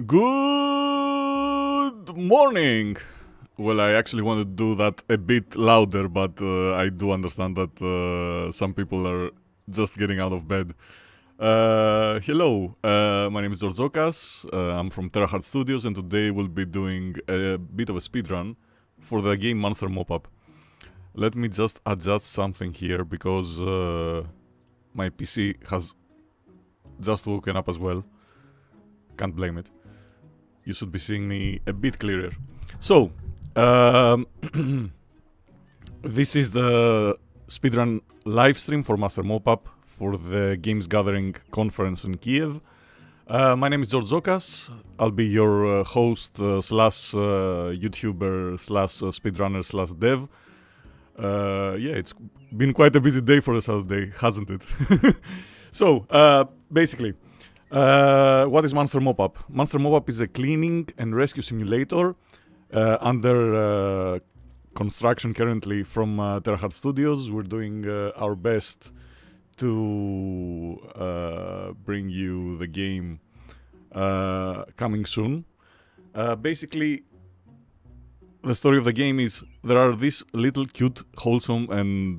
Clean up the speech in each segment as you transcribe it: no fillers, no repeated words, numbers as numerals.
Good morning! Well, I actually want to do that a bit louder, but I do understand that some people are just getting out of bed. Hello, my name is Zorzokas, I'm from Teraheart Studios, and today we'll be doing a bit of a speedrun for the game Monster Mop-Up. Let me just adjust something here, because my PC has just woken up as well. Can't blame it. You should be seeing me a bit clearer. So, this is the speedrun live stream for Master Mop-Up for the Games Gathering conference in Kiev. My name is George Zokas. I'll be your host slash YouTuber slash speedrunner slash dev. Yeah, it's been quite a busy day for a Saturday, hasn't it? So, basically, what is Monster Mop-Up? Monster Mop-Up is a cleaning and rescue simulator under construction currently from Teraheart Studios. We're doing our best to bring you the game coming soon. Basically, the story of the game is there are these little cute, wholesome, and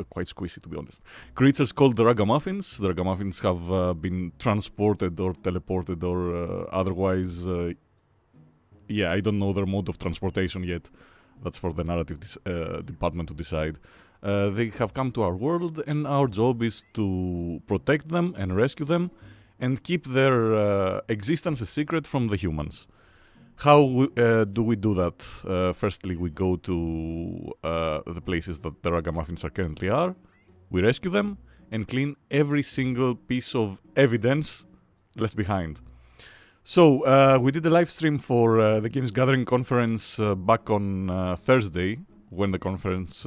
quite squishy, to be honest, creatures called the Ragamuffins. The Ragamuffins have been transported or teleported or otherwise... yeah, I don't know their mode of transportation yet. That's for the narrative department to decide. They have come to our world, and our job is to protect them and rescue them and keep their existence a secret from the humans. How do we do that? Firstly, we go to the places that the Ragamuffins are currently are. We rescue them and clean every single piece of evidence left behind. So, we did a live stream for the Games Gathering conference back on Thursday, when the conference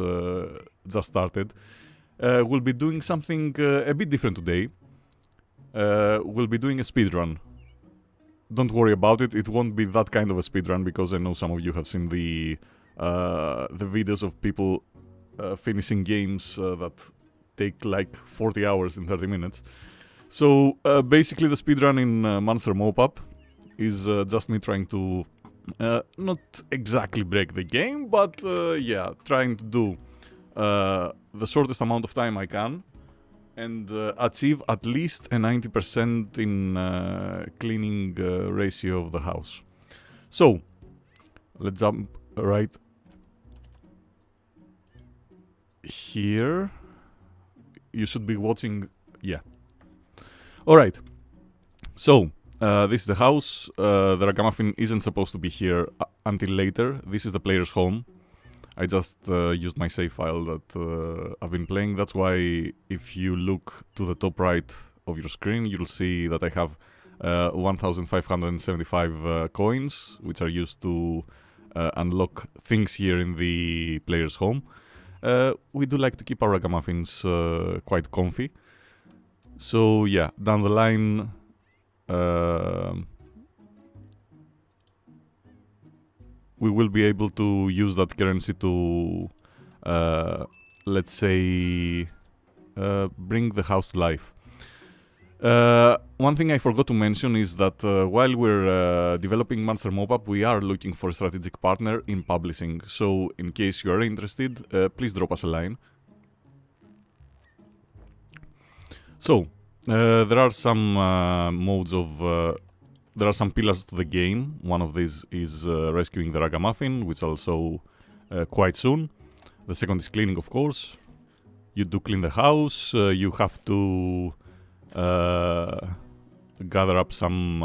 just started. We'll be doing something a bit different today. We'll be doing a speedrun. Don't worry about it, it won't be that kind of a speedrun, because I know some of you have seen the videos of people finishing games that take like 40 hours in 30 minutes. So basically the speedrun in Monster Mop-Up is just me trying to not exactly break the game, but yeah, trying to do the shortest amount of time I can and achieve at least a 90% in cleaning ratio of the house. So, let's jump right here. You should be watching, yeah. Alright, so this is the house. The Ragamuffin isn't supposed to be here until later. This is the player's home. I just used my save file that I've been playing. That's why if you look to the top right of your screen, you'll see that I have 1,575 coins, which are used to unlock things here in the player's home. We do like to keep our Ragamuffins quite comfy. So yeah, down the line, we will be able to use that currency to, let's say, bring the house to life. One thing I forgot to mention is that while we're developing Monster Mop-Up, we are looking for a strategic partner in publishing. So, in case you are interested, please drop us a line. So, there are some modes of... there are some pillars to the game. One of these is rescuing the Ragamuffin, which I'll show quite soon. The second is cleaning, of course. You do clean the house. You have to gather up some,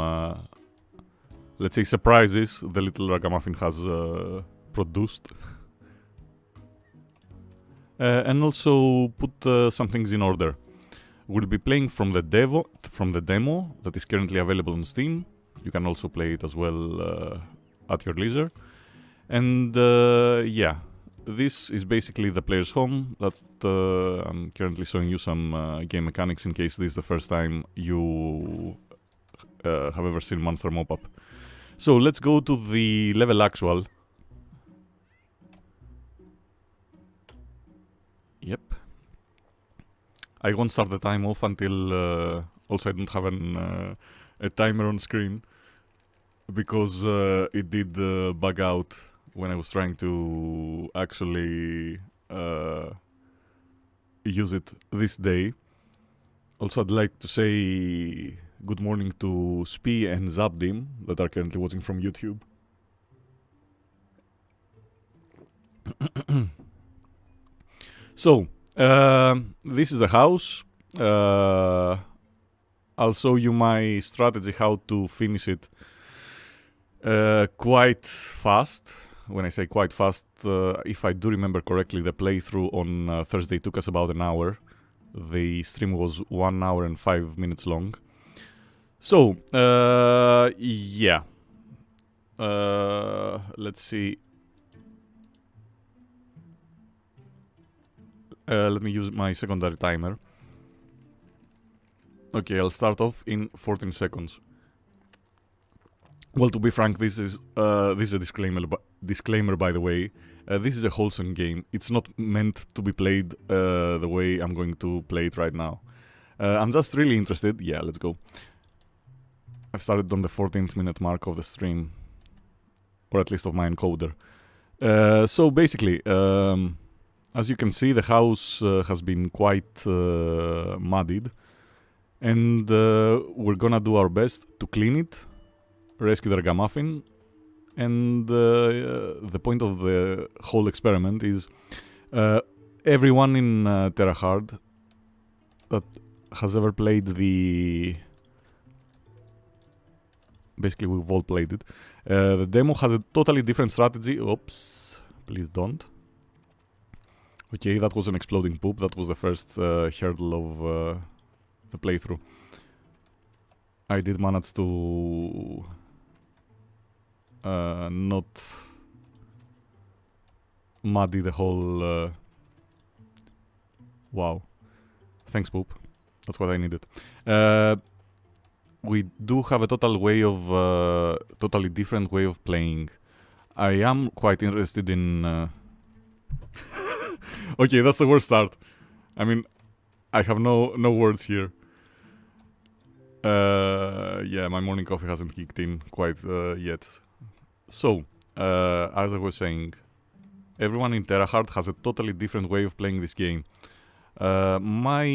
let's say, surprises the little Ragamuffin has produced. And also put some things in order. We'll be playing from the demo that is currently available on Steam. You can also play it as well at your leisure. And yeah, this is basically the player's home. That I'm currently showing you some game mechanics in case this is the first time you have ever seen Monster Mop-Up. So let's go to the level actual. Yep. I won't start the time off until also I don't have a timer on screen. because it did bug out when I was trying to actually use it this day. Also, I'd like to say good morning to Spee and Zabdim that are currently watching from YouTube. So, this is the house. I'll show you my strategy how to finish it quite fast. When I say quite fast, if I do remember correctly, the playthrough on Thursday took us about an hour. The stream was 1 hour and 5 minutes long. So, yeah. Let's see. Let me use my secondary timer. Okay, I'll start off in 14 seconds. Well, to be frank, this is a disclaimer, by the way. This is a wholesome game. It's not meant to be played the way I'm going to play it right now. I'm just really interested. Yeah, let's go. I've started on the 14th minute mark of the stream. Or at least of my encoder. So basically, as you can see, the house has been quite muddied. And we're gonna do our best to clean it, rescue the Ragamuffin, and the point of the whole experiment is everyone in Terra Hard that has ever played the... Basically, we've all played it. The demo has a totally different strategy. Oops, please don't. Okay, that was an exploding poop. That was the first hurdle of the playthrough. I did manage to not muddy the whole... Wow. Thanks, poop. That's what I needed. We do have a totally different way of playing. I am quite interested in... Okay, that's the worst start. I mean, I have no words here. Yeah, my morning coffee hasn't kicked in quite yet. So, as I was saying, everyone in Terra Hard has a totally different way of playing this game. My,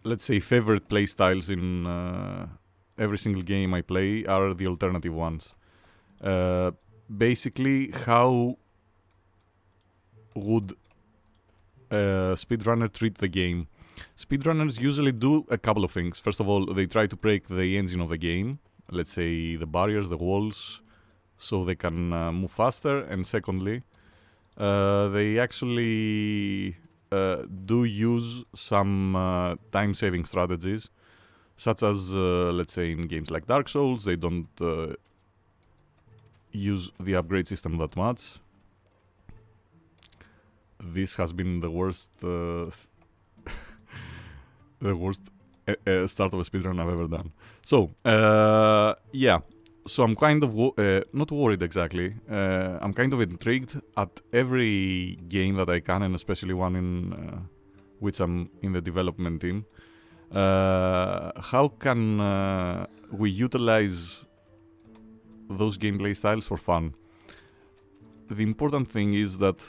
let's say, favorite playstyles in every single game I play are the alternative ones. Basically, how would a speedrunner treat the game? Speedrunners usually do a couple of things. First of all, they try to break the engine of the game, let's say the barriers, the walls, so they can move faster. And secondly, they actually do use some time-saving strategies, such as, let's say, in games like Dark Souls, they don't use the upgrade system that much. This has been the worst, the worst start of a speedrun I've ever done. So, yeah. So I'm kind of not worried exactly. I'm kind of intrigued at every game that I can, and especially one in which I'm in the development team. How can we utilize those gameplay styles for fun? The important thing is that,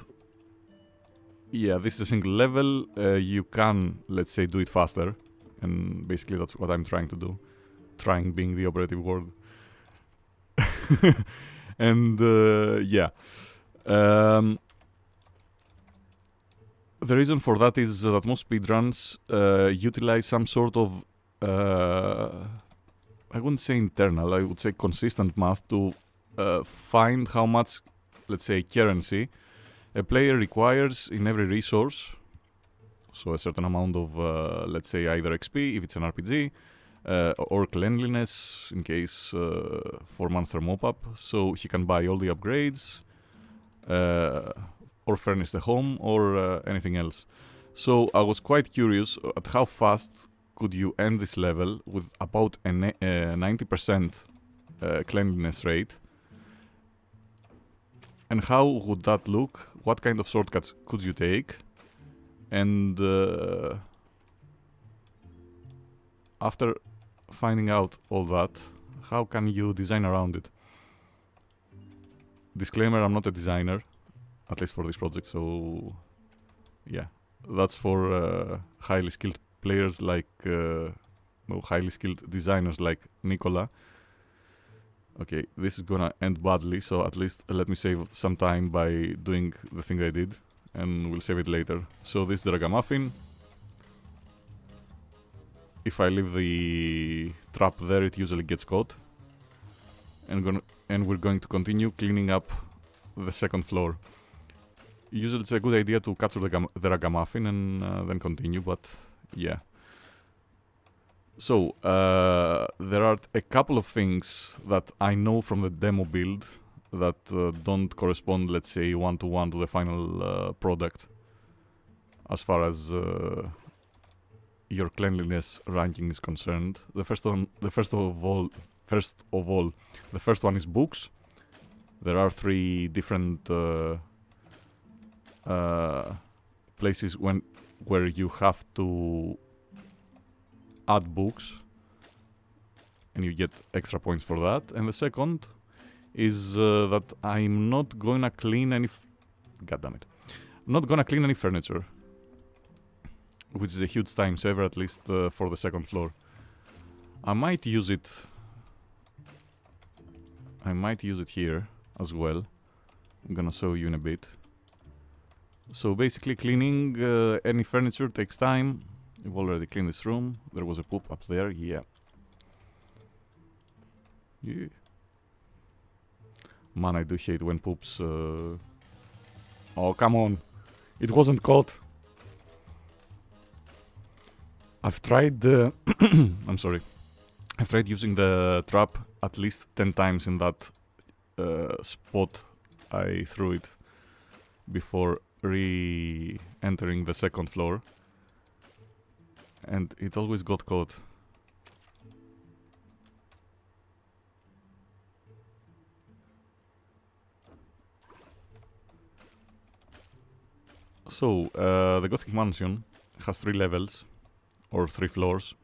yeah, this is a single level. You can, let's say, do it faster, and basically that's what I'm trying to do. Trying being the operative word. And yeah, the reason for that is that most speedruns utilize some sort of, I wouldn't say internal, I would say consistent math to find how much, let's say, currency a player requires in every resource. So a certain amount of, let's say, either XP if it's an RPG, or cleanliness in case for monster mop-up, so he can buy all the upgrades, or furnish the home, or anything else. So I was quite curious at how fast could you end this level with about a 90% cleanliness rate, and how would that look, what kind of shortcuts could you take, and after finding out all that, how can you design around it? Disclaimer, I'm not a designer, at least for this project, so yeah. That's for highly skilled players like, no, highly skilled designers like Nicola. Okay, this is gonna end badly, so at least let me save some time by doing the thing I did, and we'll save it later. So this is the Ragamuffin. If I leave the trap there, it usually gets caught. And we're going to continue cleaning up the second floor. Usually it's a good idea to capture the Ragamuffin and then continue, but yeah. So, there are a couple of things that I know from the demo build that don't correspond, let's say, one-to-one to the final product as far as your cleanliness ranking is concerned. The first of all, the first one is books. There are 3 different places where you have to add books, and you get extra points for that. And the second is that I'm not gonna clean any. God damn it! Not gonna clean any furniture, which is a huge time saver, at least for the second floor. I might use it here as well. I'm gonna show you in a bit. So basically, cleaning any furniture takes time. We've already cleaned this room. There was a poop up there, yeah. Man, I do hate when poops... Oh, come on. It wasn't caught. I've tried... I'm sorry. I've tried using the trap at least 10 times in that spot I threw it before re-entering the second floor. And it always got caught. So, the Gothic Mansion has 3 levels, or 3 floors.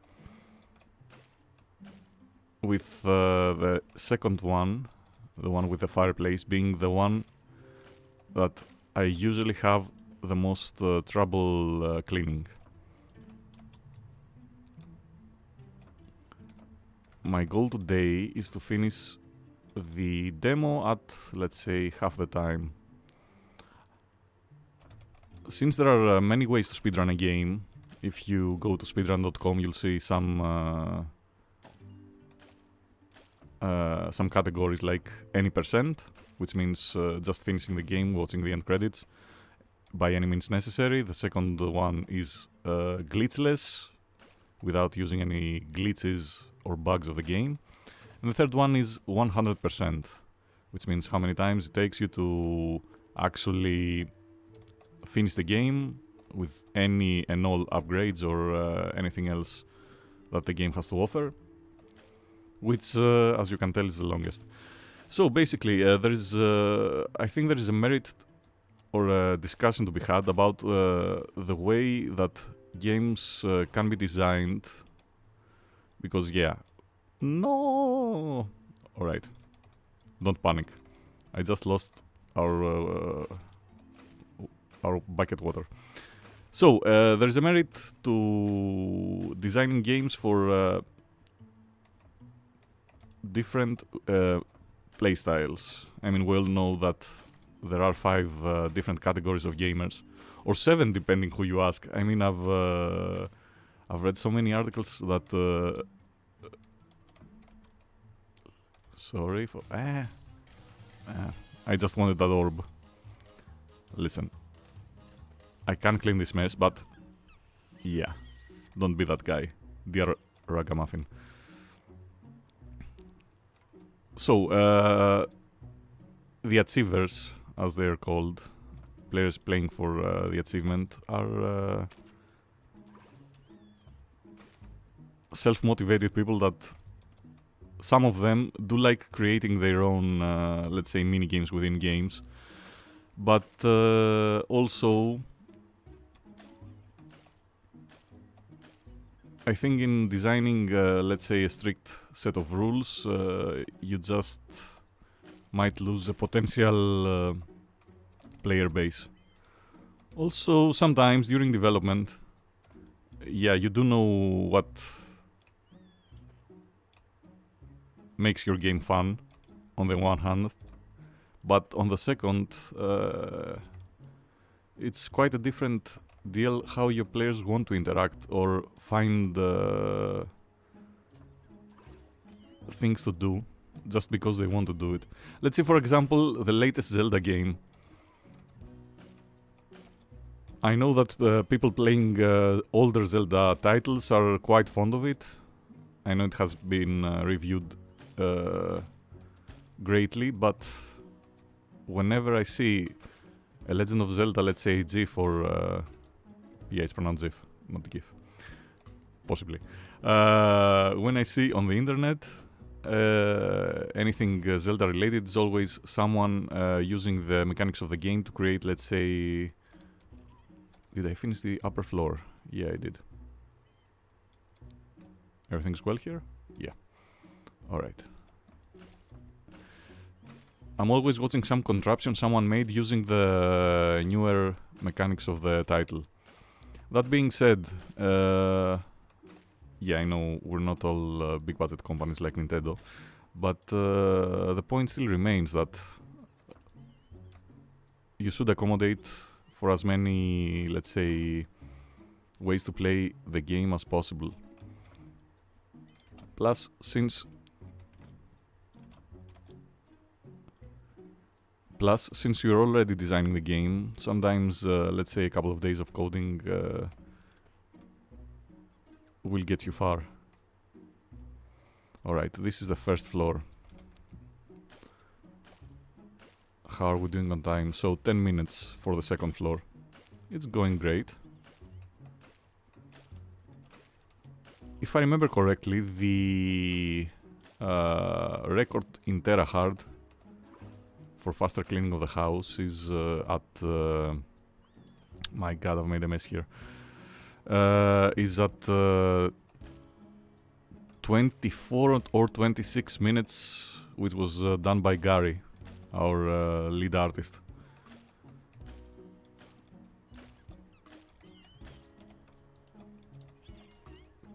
With the second one, the one with the fireplace, being the one that I usually have the most trouble cleaning. My goal today is to finish the demo at, let's say, half the time. Since there are many ways to speedrun a game, if you go to speedrun.com, you'll see some categories like any percent, which means just finishing the game, watching the end credits by any means necessary. The second one is glitchless, without using any glitches or bugs of the game. And the third one is 100%, which means how many times it takes you to actually finish the game with any and all upgrades or anything else that the game has to offer, which, as you can tell, is the longest. So basically, I think there is a merit or a discussion to be had about the way that games can be designed. Because, yeah. No! Alright. Don't panic. I just lost our bucket water. So, there is a merit to designing games for different playstyles. I mean, we all know that there are 5 different categories of gamers. Or 7, depending who you ask. I mean, I've read so many articles that... sorry for... I just wanted that orb. Listen. I can clean this mess, but... yeah. Don't be that guy, dear Ragamuffin. So, the achievers, as they are called, players playing for the achievement, are... self-motivated people that some of them do like creating their own, let's say, mini-games within games, but also I think in designing, let's say, a strict set of rules, you just might lose a potential player base. Also, sometimes during development, yeah, you do know what makes your game fun on the one hand, but on the second, it's quite a different deal how your players want to interact or find things to do just because they want to do it. Let's say, for example, the latest Zelda game. I know that people playing older Zelda titles are quite fond of it. I know it has been reviewed greatly, but whenever I see a Legend of Zelda, let's say GIF or... yeah, it's pronounced GIF, not GIF. Possibly. When I see on the internet anything Zelda related, it's always someone using the mechanics of the game to create, let's say... Did I finish the upper floor? Yeah, I did. Everything's well here? Yeah. Alright. I'm always watching some contraption someone made using the newer mechanics of the title. That being said, yeah, I know we're not all big budget companies like Nintendo, but the point still remains that you should accommodate for as many, let's say, ways to play the game as possible. Plus, since you're already designing the game, sometimes, let's say, a couple of days of coding will get you far. Alright, this is the first floor. How are we doing on time? So 10 minutes for the second floor. It's going great. If I remember correctly, the record in Terahard for faster cleaning of the house is at... my god, I've made a mess here. Is at 24 or 26 minutes, which was done by Gary, our lead artist.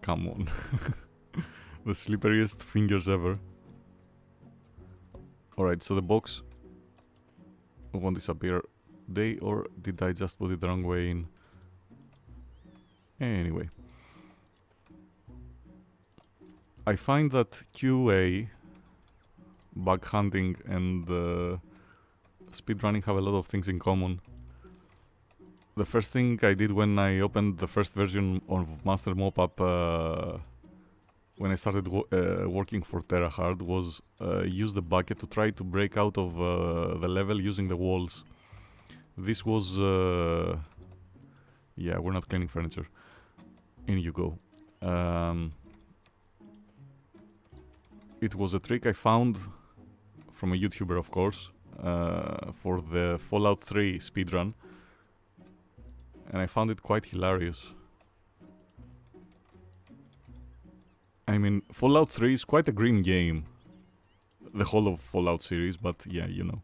Come on. The slipperiest fingers ever. Alright, so the box won't disappear day, or did I just put it the wrong way in? Anyway. I find that QA, bug hunting and speedrunning have a lot of things in common. The first thing I did when I opened the first version of Master Mop-Up when I started working for Terahard was use the bucket to try to break out of the level using the walls. This was... yeah, we're not cleaning furniture. In you go. It was a trick I found from a YouTuber, of course, for the Fallout 3 speedrun. And I found it quite hilarious. I mean, Fallout 3 is quite a green game. The whole of Fallout series, but yeah, you know.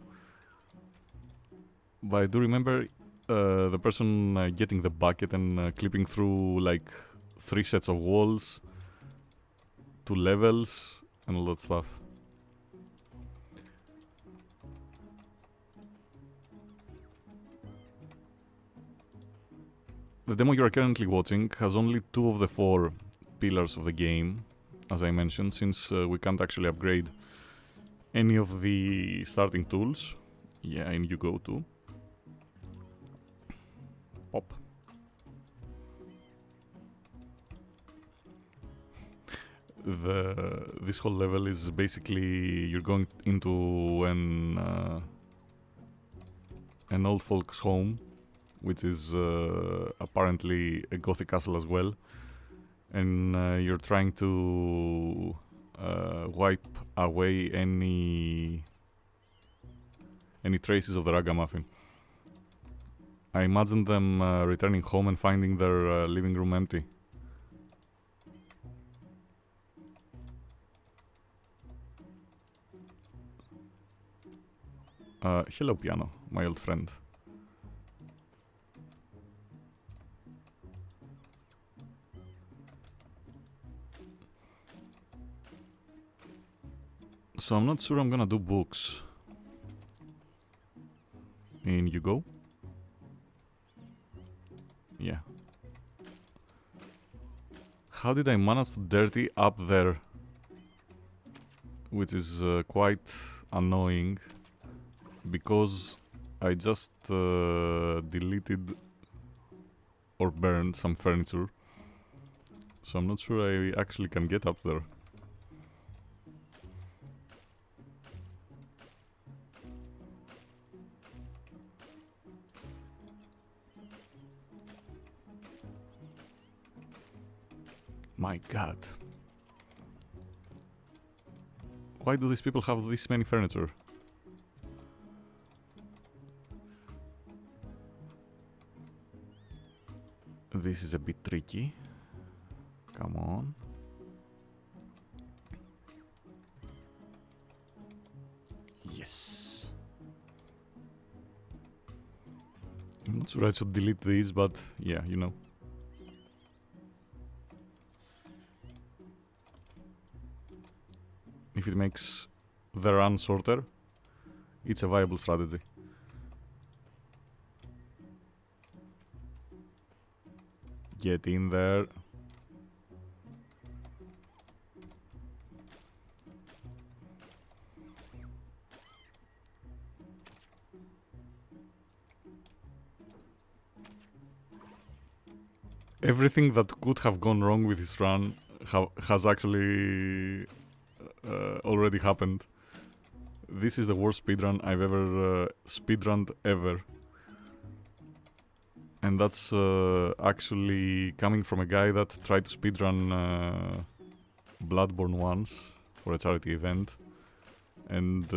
But I do remember the person getting the bucket and clipping through like 3 sets of walls, 2 levels, and all that stuff. The demo you are currently watching has only 2 of the 4 pillars of the game, as I mentioned, since we can't actually upgrade any of the starting tools. Yeah, and you go to pop. This whole level is basically you're going into an old folks home, which is apparently a gothic castle as well, and you're trying to wipe away any traces of the Ragamuffin. I imagine them returning home and finding their living room empty. Hello, piano, my old friend. So I'm not sure I'm gonna do books. In you go. Yeah. How did I manage to dirty up there? Which is quite annoying. Because I just deleted or burned some furniture. So I'm not sure I actually can get up there. My god. Why do these people have this many furniture? This is a bit tricky. Come on. Yes. I'm not sure I should delete these, but yeah, you know. If it makes the run shorter, it's a viable strategy. Get in there. Everything that could have gone wrong with this run has actually already happened. This is the worst speedrun I've ever speedrunned ever. And that's actually coming from a guy that tried to speedrun Bloodborne once for a charity event. And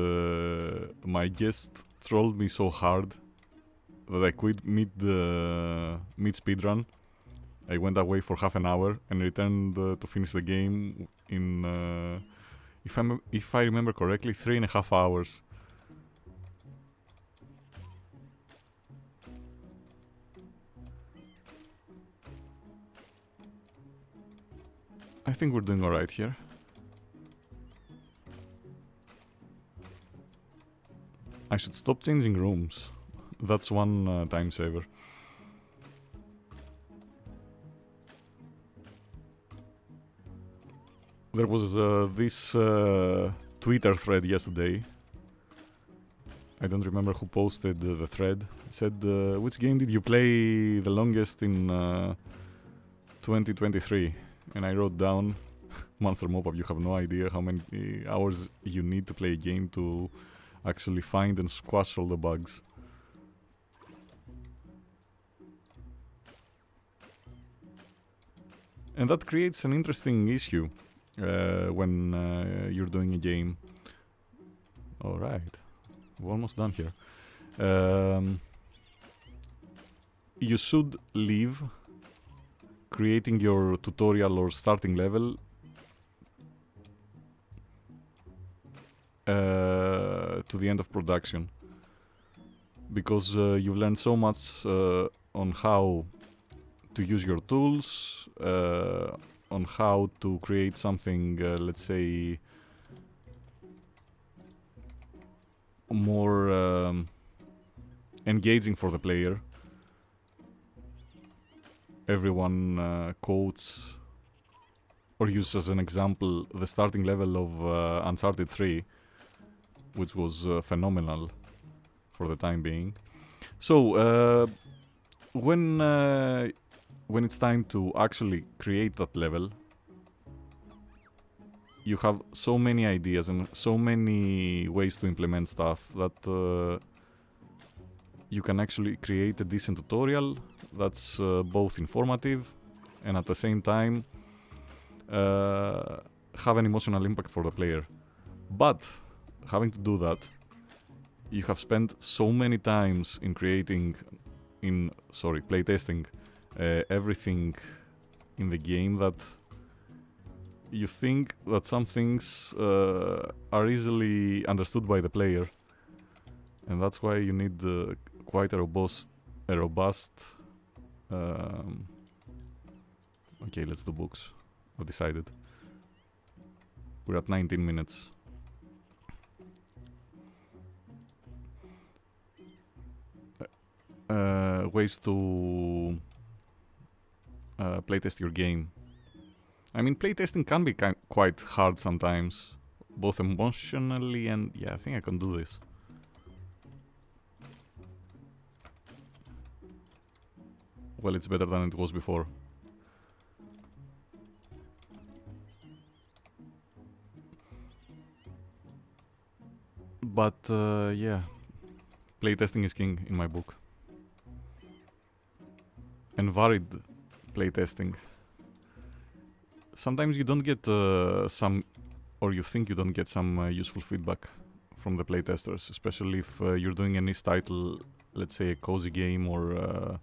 my guest trolled me so hard that I quit mid speedrun. I went away for half an hour and returned to finish the game in, if I remember correctly, 3.5 hours. I think we're doing alright here. I should stop changing rooms. That's one time saver. There was this Twitter thread yesterday. I don't remember who posted the thread. It said, which game did you play the longest in 2023? And I wrote down, Monster Mopap, you have no idea how many hours you need to play a game to actually find and squash all the bugs. And that creates an interesting issue when you're doing a game. Alright, we're almost done here. You should leave creating your tutorial or starting level to the end of production, because you've learned so much on how to use your tools, on how to create something, let's say, more engaging for the player. Everyone quotes or uses as an example the starting level of Uncharted 3, which was phenomenal for the time being. So when it's time to actually create that level, you have so many ideas and so many ways to implement stuff that you can actually create a decent tutorial that's both informative and at the same time have an emotional impact for the player. But having to do that, you have spent so many times in playtesting everything in the game that you think that some things are easily understood by the player. And that's why you need quite a robust okay, let's do books. I've decided. We're at 19 minutes. Ways to playtest your game. I mean, playtesting can be quite hard sometimes, both emotionally and... yeah, I think I can do this. Well, it's better than it was before. But, yeah. Playtesting is king in my book. And varied playtesting. Sometimes you don't get some... or you think you don't get some useful feedback from the playtesters. Especially if you're doing a niche title, let's say a cozy game or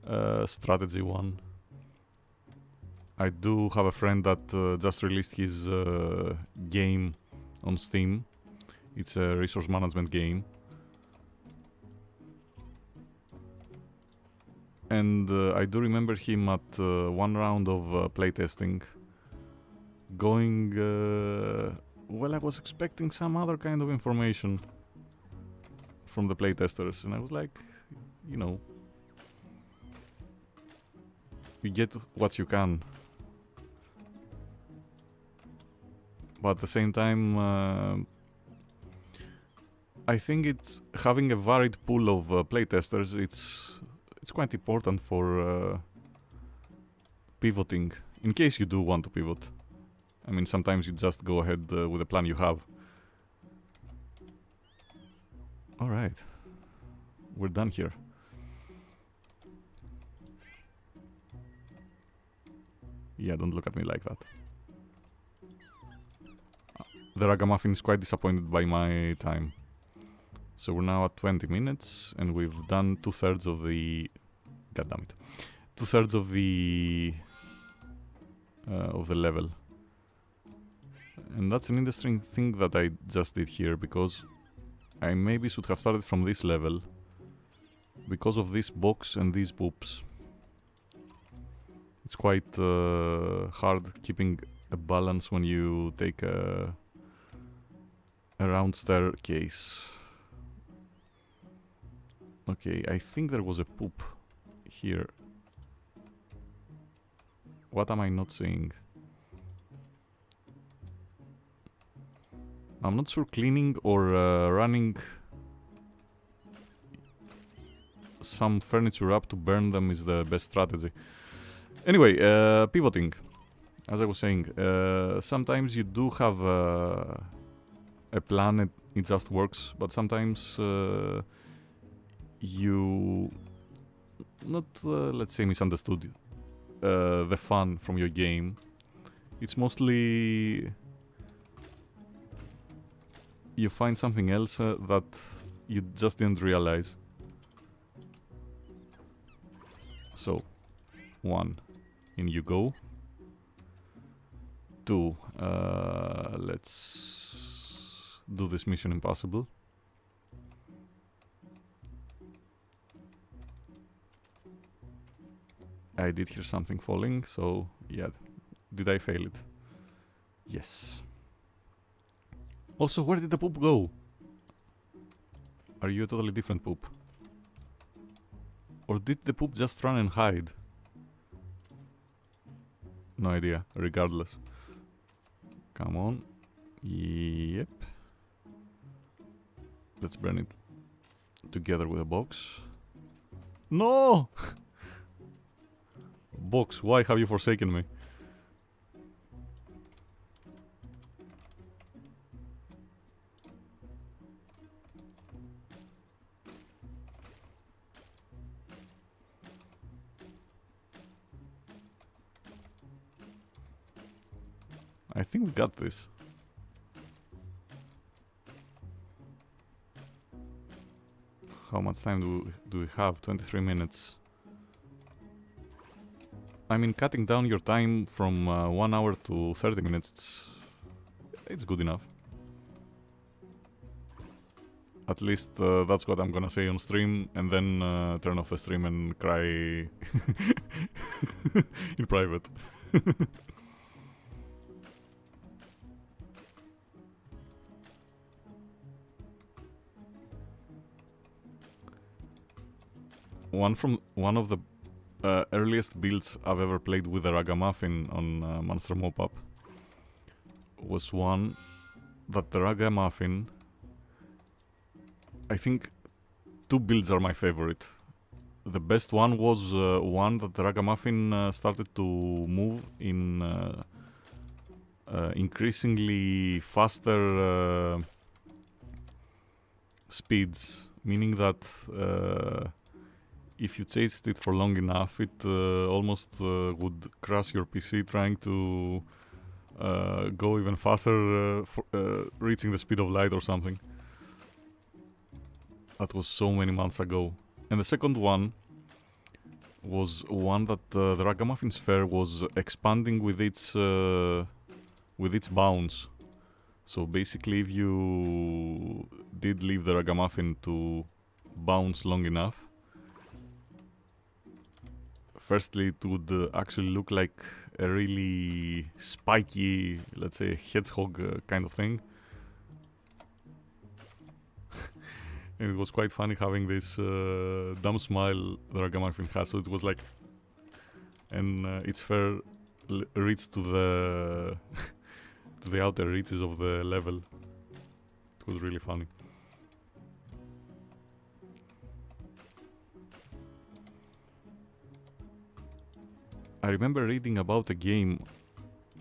a strategy one. I do have a friend that just released his game on Steam. It's a resource management game. And I do remember him at one round of playtesting going... well, I was expecting some other kind of information from the playtesters. And I was like, you know, you get what you can. But at the same time, I think it's having a varied pool of playtesters. It's quite important for pivoting, in case you do want to pivot. I mean, sometimes you just go ahead with the plan you have. Alright. We're done here. Yeah, don't look at me like that. The Ragamuffin is quite disappointed by my time. So we're now at 20 minutes, and we've done 2/3 of the... God damn it. 2/3 of the level. And that's an interesting thing that I just did here, because I maybe should have started from this level because of this box and these poops. It's quite hard keeping a balance when you take a round staircase. Okay, I think there was a poop here. What am I not seeing? I'm not sure cleaning or running some furniture up to burn them is the best strategy. Anyway, pivoting. As I was saying, sometimes you do have a plan and it just works, but sometimes you not, let's say, misunderstood the fun from your game. It's mostly you find something else that you just didn't realize. So, 1, in you go. 2, let's do this Mission Impossible. I did hear something falling, so yeah. Did I fail it? Yes. Also, where did the poop go? Are you a totally different poop? Or did the poop just run and hide? No idea, regardless. Come on. Yep. Let's burn it together with a box. No! Box, why have you forsaken me? I think we got this. How much time do we have? 23 minutes. I mean, cutting down your time from 1 hour to 30 minutes, it's good enough. At least that's what I'm gonna say on stream, and then turn off the stream and cry in private. One of the earliest builds I've ever played with the Ragamuffin on Monster Mop-Up was one that the Ragamuffin... I think two builds are my favorite. The best one was one that the Ragamuffin started to move in increasingly faster speeds, meaning that if you chased it for long enough, it almost would crash your PC trying to go even faster, reaching the speed of light or something. That was so many months ago. And the second one was one that the Ragamuffin sphere was expanding with its bounce. So basically, if you did leave the Ragamuffin to bounce long enough, firstly it would actually look like a really spiky, let's say, hedgehog kind of thing. And it was quite funny having this dumb smile the Ragamuffin has. So it was like, and its fur reached to the to the outer reaches of the level. It was really funny. I remember reading about a game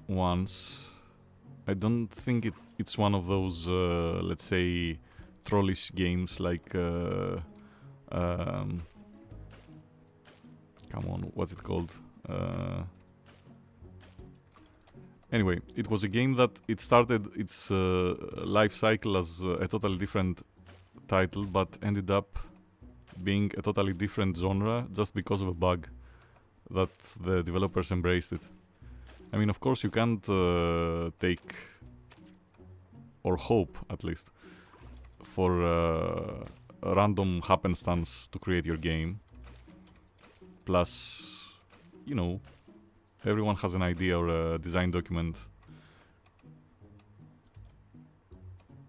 once. I don't think it's one of those, let's say, trollish games like come on, what's it called? Anyway, it was a game that it started its life cycle as a totally different title, but ended up being a totally different genre just because of a bug that the developers embraced it. I mean, of course you can't take, or hope at least, for random happenstance to create your game. Plus, you know, everyone has an idea or a design document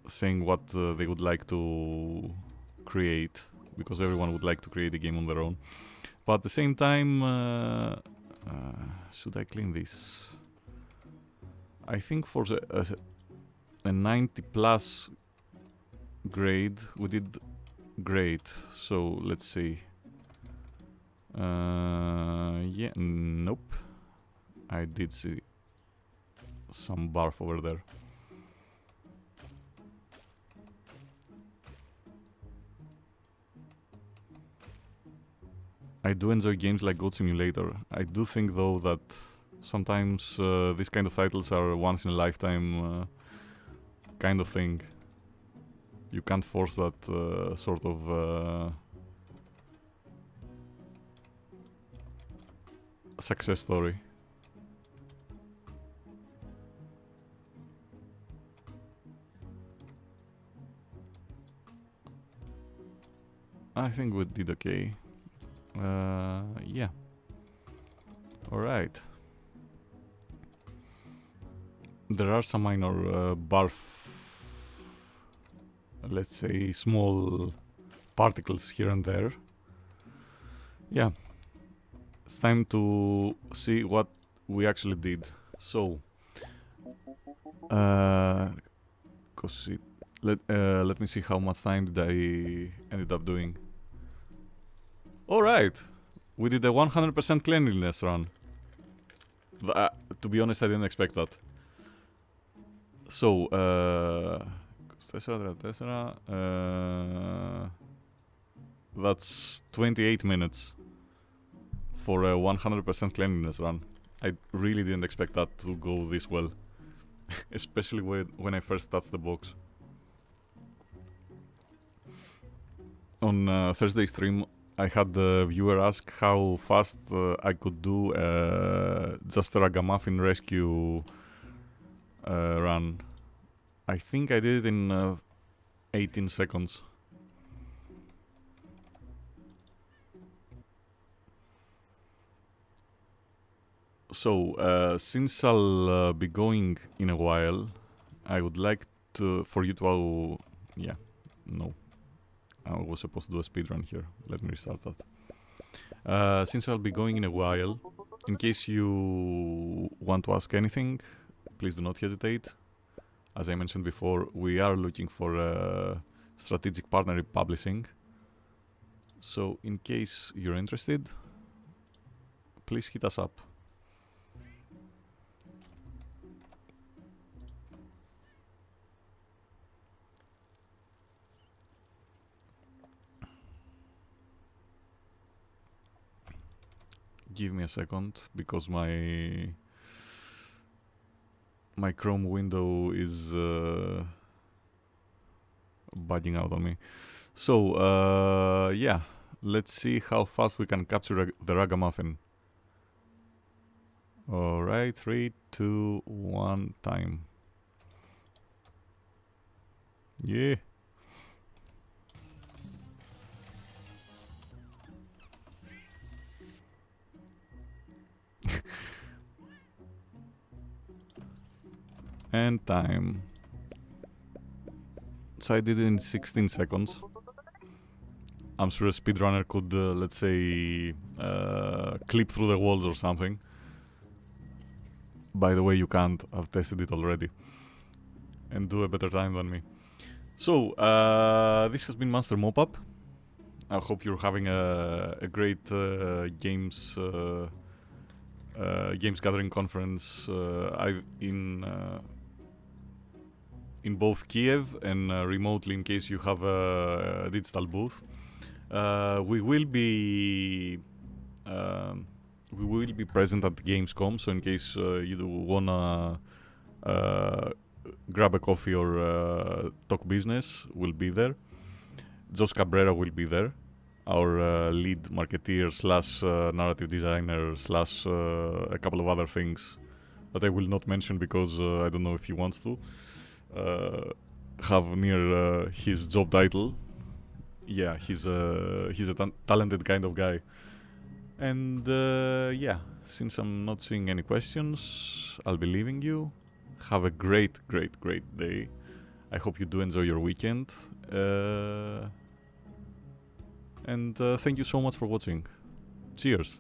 saying what they would like to create, because everyone would like to create a game on their own. But at the same time, should I clean this? I think for a 90 plus grade, we did great. So let's see. Yeah, nope. I did see some barf over there. I do enjoy games like Goat Simulator. I do think though that sometimes these kind of titles are once in a lifetime kind of thing. You can't force that sort of success story. I think we did okay. Yeah. Alright. There are some minor barf, let's say small particles here and there. Yeah. It's time to see what we actually did. So, let me see how much time did I ended up doing. Alright, we did a 100% cleanliness run. To be honest, I didn't expect that. So, that's 28 minutes for a 100% cleanliness run. I really didn't expect that to go this well. Especially when I first touched the box. On Thursday stream, I had the viewer ask how fast I could do just a Ragamuffin rescue run. I think I did it in 18 seconds, So, since I'll be going in a while, I would like for you to... yeah, no. I was supposed to do a speedrun here. Let me restart that. Since I'll be going in a while, in case you want to ask anything, please do not hesitate. As I mentioned before, we are looking for a strategic partner in publishing. So, in case you're interested, please hit us up. Give me a second, because my Chrome window is bugging out on me. So, yeah, let's see how fast we can capture the Ragamuffin. Alright, 3, 2, 1, time. Yeah. And time. So I did it in 16 seconds. I'm sure a speedrunner could, let's say, clip through the walls or something. By the way, you can't. I've tested it already. And do a better time than me. So, this has been Master Mop-Up. I hope you're having a great games gathering conference in both Kiev and remotely in case you have a digital booth. We will be present at Gamescom, so in case you do wanna grab a coffee or talk business, we'll be there. Josh Cabrera will be there, our lead marketeer slash narrative designer slash a couple of other things that I will not mention because I don't know if he wants to have near his job title. Yeah, he's a talented kind of guy. And yeah, since I'm not seeing any questions, I'll be leaving you. Have a great day. I hope you do enjoy your weekend. And thank you so much for watching. Cheers.